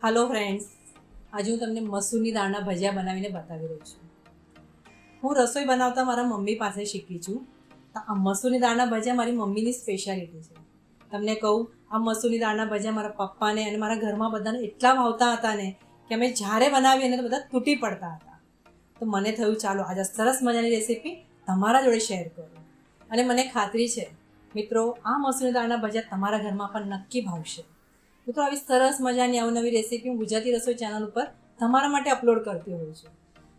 Hello friends, आज हूँ तमने मसूરની દાળના ભજીયા બનાવીને બતાવી રહી છું। હું રસોઈ બનાવતા મારા મમ્મી પાસે શીખી છું। આ મસૂરની દાળના ભજીયા મારી મમ્મીની સ્પેશિયાલિટી છે। તમને કહું, આ મસૂરની દાળના ભજીયા મારા પપ્પાને અને મારા ઘરમાં બધાને એટલા ભાવતા હતા ને કે અમે જ્યારે બનાવીએ ને તો બધા તૂટી પડતા હતા। તો મને થયું ચાલો આજે સરસ મજાની રેસીપી તમારા જોડે શેર કરું। અને મને ખાતરી છે મિત્રો, આ મસૂરની દાળના ભજીયા તમારા ઘરમાં પણ નક્કી ભાવશે। મિત્રો, આવી સરસ મજાની અવનવી રેસીપી હું ગુજરાતી રસોઈ ચેનલ ઉપર તમારા માટે અપલોડ કરતી હોઉં છું।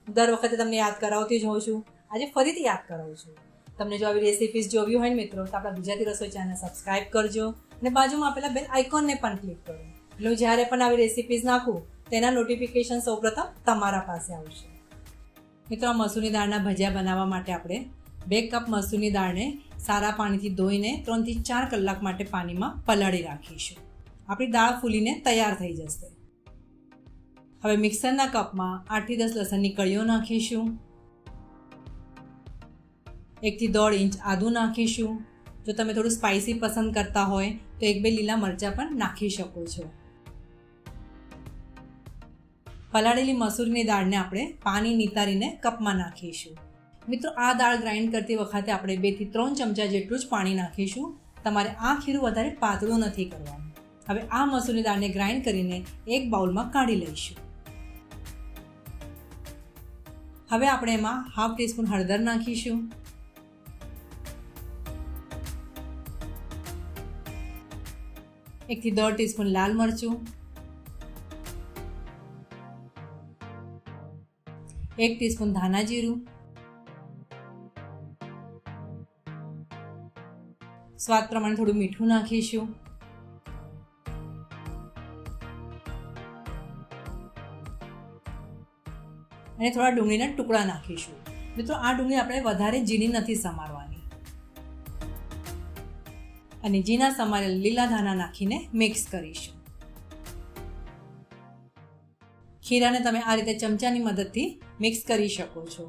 દર વખતે તમને યાદ કરાવતી જ હોઉં છું। આજે ફરીથી યાદ કરાવું છું। તમને જો આવી રેસીપીઝ જોવી હોય ને મિત્રો, તો આપણા ગુજરાતી રસોઈ ચેનલ સબસ્ક્રાઈબ કરજો અને બાજુમાં આપેલા બેલ આઇકોનને પણ ક્લિક કરો। એટલે હું જ્યારે પણ આવી રેસીપીઝ નાખું તેના નોટિફિકેશન સૌપ્રથમ તમારા પાસે આવશે। મિત્રો, આ મસૂરની દાળના ભજીયા બનાવવા માટે આપણે 2 કપ મસૂરની દાળને સારા પાણીથી ધોઈને 3 થી 4 કલાક માટે પાણીમાં પલાળી રાખીશું। આપણી દાળ ફૂલીને તૈયાર થઈ જશે। હવે મિક્સરના કપમાં 8 થી 10 લસણની કળીઓ નાખીશું। 1 થી 1.5 ઇંચ આદું નાખીશું। જો તમે થોડું સ્પાઇસી પસંદ કરતા હોય તો 1-2 લીલા મરચાં પણ નાખી શકો છો। પલાળેલી મસૂરની દાળને આપણે પાણી નિતારીને કપમાં નાખીશું। મિત્રો, આ દાળ ગ્રાઇન્ડ કરતી વખતે આપણે 2 થી 3 ચમચા જેટલું જ પાણી નાખીશું। તમારે આ ખીરું વધારે પાતળું નથી કરવાનું। હવે આ મસૂરની દાળને ગ્રાઇન્ડ કરીને એક બાઉલમાં કાઢી લઈશું। હવે આપણે એમાં 1/2 ટીસ્પૂન હળદર નાખીશું। 1 થી 1.5 ટીસ્પૂન લાલ મરચું, 1 ટીસ્પૂન ધાણા જીરું, સ્વાદ પ્રમાણે થોડું મીઠું નાખીશું। અને થોડા ડુંગળીના ટુકડા નાખીશું। મિત્રો, આ ડુંગળી આપણે વધારે ઝીણી નથી સમારવાની। અને ઝીણા સમારેલ લીલા ધાણા નાખીને મિક્સ કરીશું। ખીરાને તમે આ રીતે ચમચાની મદદથી મિક્સ કરી શકો છો।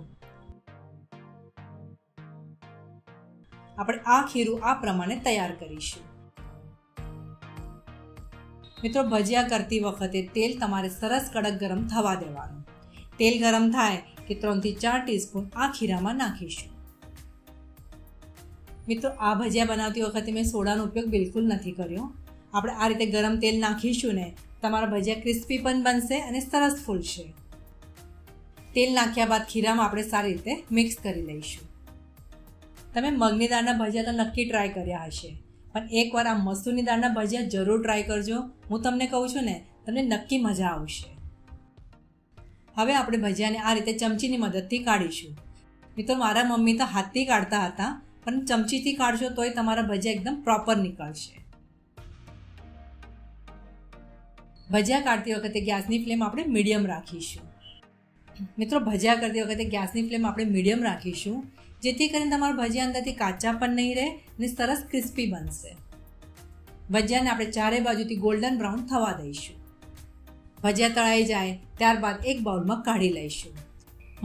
આપણે આ ખીરું આ પ્રમાણે તૈયાર કરીશું। મિત્રો, ભજીયા કરતી વખતે તેલ તમારે સરસ કડક ગરમ થવા દેવાનું। તેલ ગરમ થાય કે 3 થી 4 ટીસ્પૂન આ ખીરામાં નાખીશું। મિત્રો, આ ભજીયા બનાવતી વખતે મેં સોડાનો ઉપયોગ બિલકુલ નથી કર્યો। આપણે આ રીતે ગરમ તેલ નાખીશું ને, તમારા ભજીયા ક્રિસ્પી પણ બનશે અને સરસ ફૂલશે। તેલ નાખ્યા બાદ ખીરામાં આપણે સારી રીતે મિક્સ કરી લઈશું। તમે મગની દાળના ભજીયા તો નક્કી ટ્રાય કર્યા હશે, પણ એકવાર આ મસૂરની દાળના ભજીયા જરૂર ટ્રાય કરજો। હું તમને કહું છું ને, તમને નક્કી મજા આવશે। હવે આપણે ભજીયાને આ રીતે ચમચીની મદદથી કાઢીશું। મિત્રો, મારા મમ્મી તો હાથથી કાઢતા હતા, પણ ચમચીથી કાઢશો તોય તમારા ભજીયા એકદમ પ્રોપર નીકળશે। ભજીયા કાઢતી વખતે ગેસની ફ્લેમ આપણે મીડિયમ રાખીશું। મિત્રો, ભજીયા કરતી વખતે ગેસની ફ્લેમ આપણે મીડિયમ રાખીશું, જેથી કરીને તમારા ભજીયા અંદરથી કાચા પણ નહીં રહે અને સરસ ક્રિસ્પી બનશે। ભજીયાને આપણે ચારે બાજુથી ગોલ્ડન બ્રાઉન થવા દઈશું। ભજીયા તળાઈ જાય ત્યારબાદ એક બાઉલમાં કાઢી લઈશું।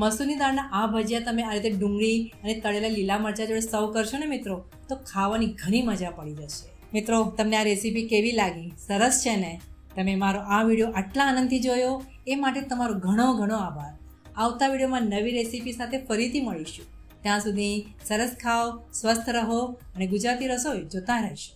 મસૂરની દાળના આ ભજીયા તમે આ રીતે ડુંગળી અને તળેલા લીલા મરચાં જોડે સર્વ કરશો ને મિત્રો, તો ખાવાની ઘણી મજા પડી જશે। મિત્રો, તમને આ રેસીપી કેવી લાગી? સરસ છે ને? તમે મારો આ વિડીયો આટલા આનંદથી જોયો એ માટે તમારો ઘણો ઘણો આભાર। આવતા વિડીયોમાં નવી રેસીપી સાથે ફરીથી મળીશું। ત્યાં સુધી સરસ ખાઓ, સ્વસ્થ રહો અને ગુજરાતી રસોઈ જોતા રહેશો।